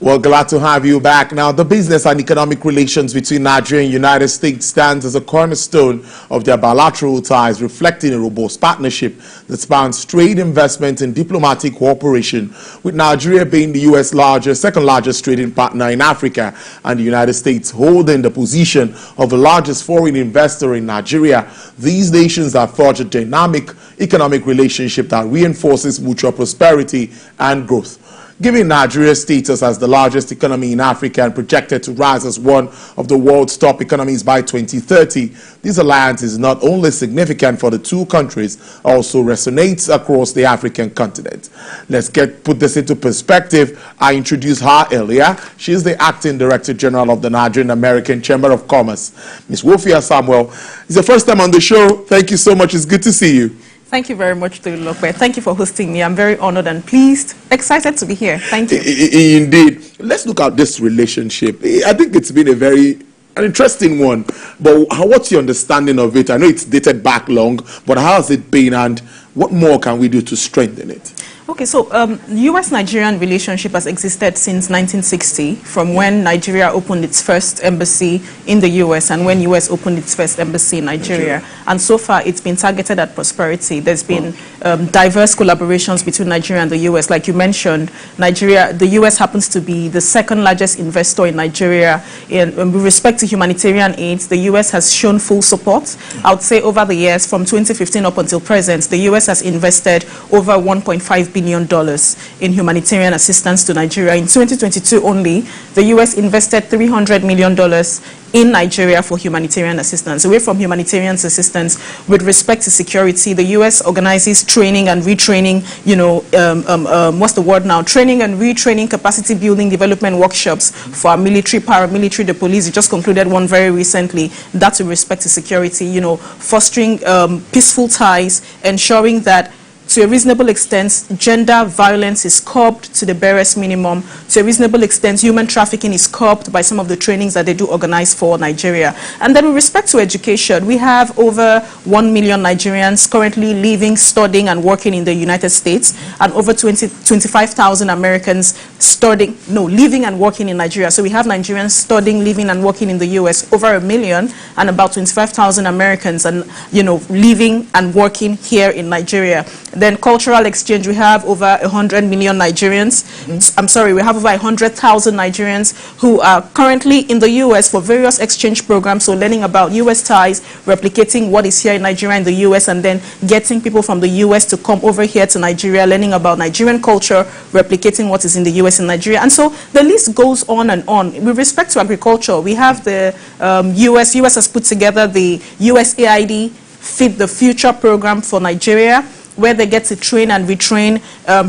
Well, glad to have you back. Now, the business and economic relations between Nigeria and the United States stands as a cornerstone of their bilateral ties, reflecting a robust partnership that spans trade, investment, and diplomatic cooperation, with Nigeria being the U.S. second largest trading partner in Africa, and the United States holding the position of the largest foreign investor in Nigeria. These nations have forged a dynamic economic relationship that reinforces mutual prosperity and growth. Given Nigeria's status as the largest economy in Africa and projected to rise as one of the world's top economies by 2030, this alliance is not only significant for the two countries, also resonates across the African continent. Let's put this into perspective. I introduced her earlier. She is the Acting Director General of the Nigerian-American Chamber of Commerce. Ms. Wofia Samuel, it's the first time on the show. Thank you so much. It's good to see you. Thank you very much, Tolulope. Thank you for hosting me. I'm very honored and pleased, excited to be here. Thank you. Indeed. Let's look at this relationship. I think it's been an interesting one. But what's your understanding of it? I know it's dated back long, but how has it been, and what more can we do to strengthen it? Okay, so U.S.-Nigerian relationship has existed since 1960, from when Nigeria opened its first embassy in the U.S. and when U.S. opened its first embassy in Nigeria. And so far, it's been targeted at prosperity. There's been diverse collaborations between Nigeria and the U.S. Like you mentioned, the U.S. happens to be the second largest investor in Nigeria. With respect to humanitarian aid, the U.S. has shown full support. I would say over the years, from 2015 up until present, the U.S. has invested over $1.5 billion in humanitarian assistance to Nigeria. In 2022 only, the U.S. invested $300 million in Nigeria for humanitarian assistance. Away from humanitarian assistance, with respect to security, the U.S. organizes training and retraining, what's the word now? Training and retraining, capacity building, development workshops for our military, paramilitary, the police. We just concluded one very recently. That's with respect to security, fostering peaceful ties, ensuring that to a reasonable extent, gender violence is curbed to the barest minimum. To a reasonable extent, human trafficking is curbed by some of the trainings that they do organize for Nigeria. And then with respect to education, we have over 1 million Nigerians currently living, studying, and working in the United States, and over 25,000 Americans living and working in Nigeria. So we have Nigerians studying, living, and working in the U.S., over 1 million, and about 25,000 Americans, and living and working here in Nigeria. Then cultural exchange, we have over 100 million Nigerians. We have over 100,000 Nigerians who are currently in the U.S. for various exchange programs, so learning about U.S. ties, replicating what is here in Nigeria and the U.S., and then getting people from the U.S. to come over here to Nigeria, learning about Nigerian culture, replicating what is in the U.S. and Nigeria. And so the list goes on and on. With respect to agriculture, we have the U.S. has put together the USAID Feed the Future program for Nigeria, where they get to train and retrain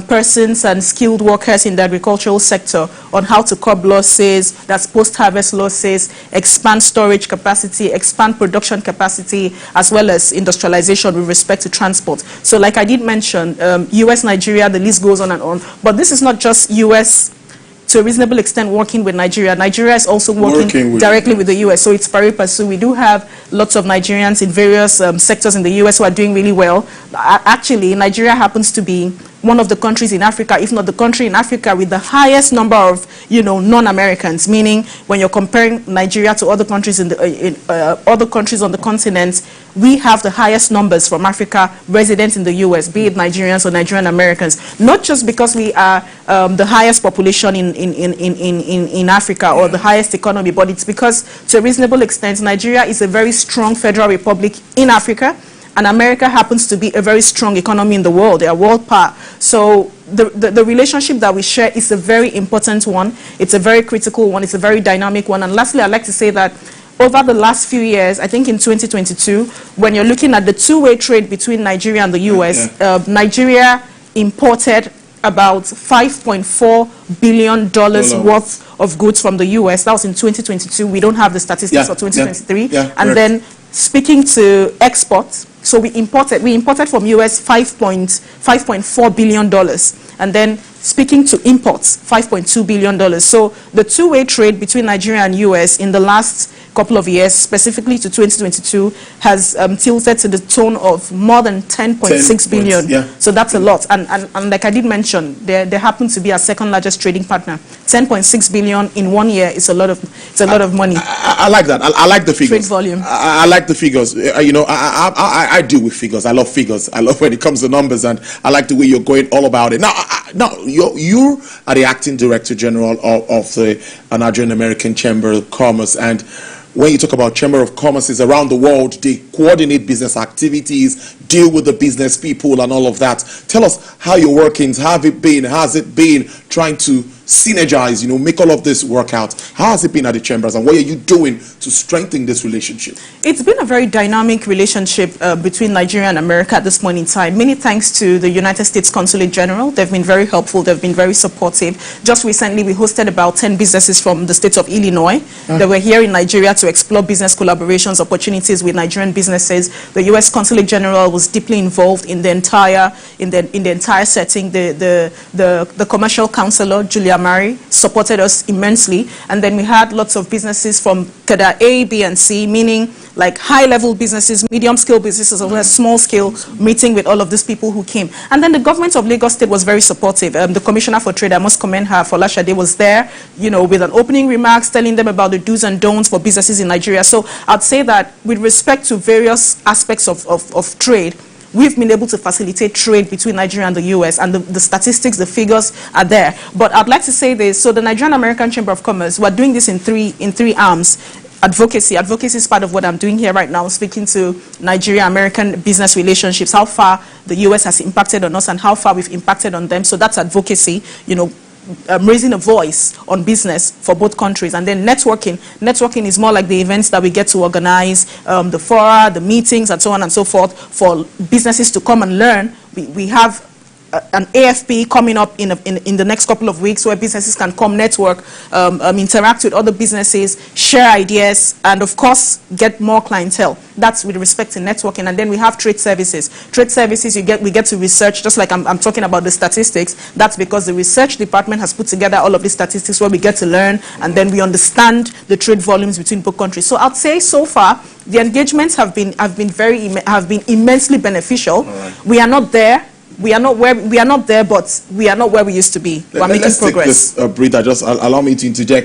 persons and skilled workers in the agricultural sector on how to curb losses, that's post-harvest losses, expand storage capacity, expand production capacity, as well as industrialization with respect to transport. So like I did mention, U.S., Nigeria, the list goes on and on. But this is not just U.S., to a reasonable extent working with Nigeria. Nigeria is also working directly with the U.S., so it's pari passu. We do have lots of Nigerians in various sectors in the U.S. who are doing really well. Actually, Nigeria happens to be one of the countries in Africa, if not the country in Africa, with the highest number of, non-Americans. Meaning, when you're comparing Nigeria to other countries other countries on the continent, we have the highest numbers from Africa residents in the U.S., be it Nigerians or Nigerian Americans. Not just because we are the highest population in Africa or the highest economy, but it's because, to a reasonable extent, Nigeria is a very strong federal republic in Africa. And America happens to be a very strong economy in the world. They are world power. So the relationship that we share is a very important one. It's a very critical one. It's a very dynamic one. And lastly, I'd like to say that over the last few years, I think in 2022, when you're looking at the two-way trade between Nigeria and the U.S., Nigeria imported about $5.4 billion worth of goods from the U.S. That was in 2022. We don't have the statistics for 2023. And then speaking to exports, so we imported from U.S. $5.4 billion. And then speaking to imports, $5.2 billion. So the two-way trade between Nigeria and U.S. in the last couple of years, specifically to 2022, has tilted to the tone of more than 10.6 billion. Yeah. So that's a lot. And like I did mention, there happens to be our second largest trading partner. 10.6 billion in 1 year is a lot of money. I like that. I like the figures. Trade volume. I like the figures. You know, I deal with figures. I love figures. I love when it comes to numbers, and I like the way you're going all about it. Now, you are the acting director general of the Nigerian American Chamber of Commerce, and when you talk about Chamber of Commerces around the world, they coordinate business activities, deal with the business people and all of that. Tell us how your workings, has it been trying to synergize, make all of this work out? How has it been at the chambers, and what are you doing to strengthen this relationship? It's been a very dynamic relationship between Nigeria and America at this point in time. Many thanks to the United States Consulate General. They've been very helpful. They've been very supportive. Just recently, we hosted about 10 businesses from the state of Illinois that were here in Nigeria to explore business collaborations, opportunities with Nigerian businesses. The U.S. Consulate General was deeply involved in the entire setting. The commercial counselor, Julia Mari, supported us immensely. And then we had lots of businesses from cadre A, B, and C, meaning like high-level businesses, medium-scale businesses, as well as small-scale, meeting with all of these people who came. And then the government of Lagos State was very supportive. The Commissioner for Trade, I must commend her, Folashade, was there, with an opening remarks, telling them about the do's and don'ts for businesses in Nigeria. So I'd say that with respect to various aspects of trade, we've been able to facilitate trade between Nigeria and the U.S., and the statistics, the figures are there. But I'd like to say this. So the Nigerian American Chamber of Commerce, we're doing this in three arms. Advocacy is part of what I'm doing here right now, speaking to Nigeria-American business relationships, how far the U.S. has impacted on us and how far we've impacted on them. So that's advocacy, raising a voice on business for both countries. And then networking is more like the events that we get to organize, the fora, the meetings, and so on and so forth, for businesses to come and learn. We have an AFP coming up in the next couple of weeks, where businesses can come, network, interact with other businesses, share ideas, and of course get more clientele. That's with respect to networking. And then we have trade services. Trade services, we get to research, just like I'm talking about the statistics. That's because the research department has put together all of these statistics, where we get to learn, and then we understand the trade volumes between both countries. So I'd say so far the engagements have been immensely beneficial. Right. We are not there. We are not there, but we are not where we used to be. We're making progress. Let's take this breather. Just allow me to interject.